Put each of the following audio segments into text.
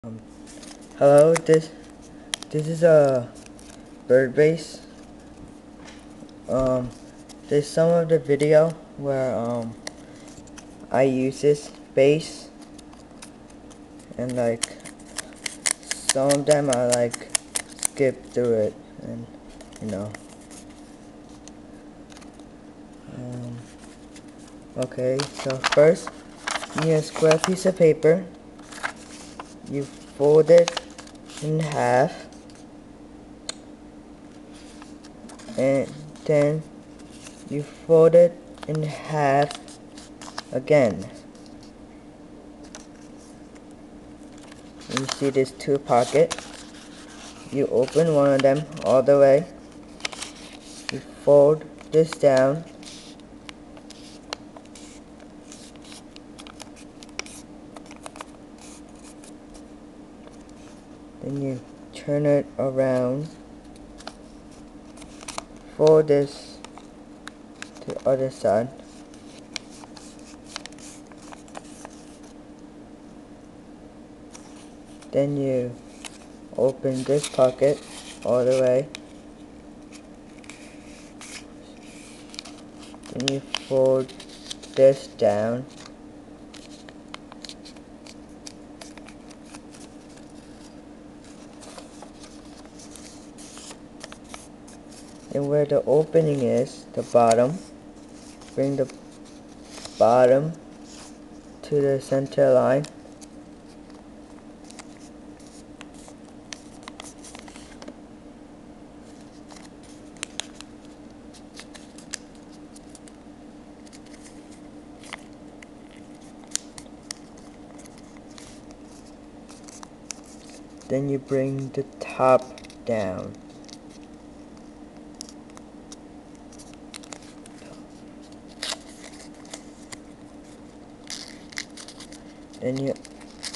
Um, Hello, this is a bird base. There's some of the video where I use this base, and like some of them I like skip through it, and you know. Um, okay, so first you need a square piece of paper. You fold it in half, and then you fold it in half again. You see these two pockets. You open one of them all the way. You fold this down. Then you turn it around. Fold this to the other side. Then you open this pocket all the way. Then you fold this down. And where the opening is, the bottom, bring the bottom to the center line. Then you bring the top down. Then you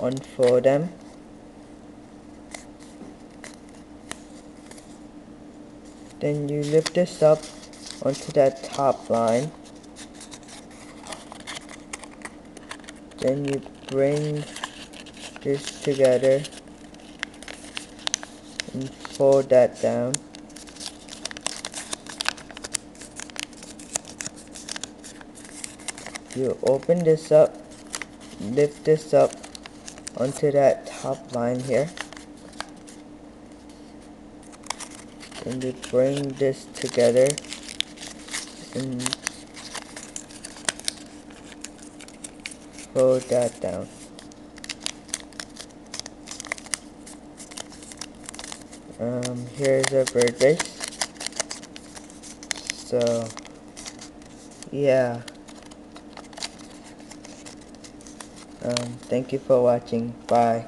unfold them. Then you lift this up onto that top line. Then you bring this together and fold that down. You open this up, lift this up onto that top line here. And you bring this together and fold that down. Here's a bird base. So, yeah. Thank you for watching. Bye.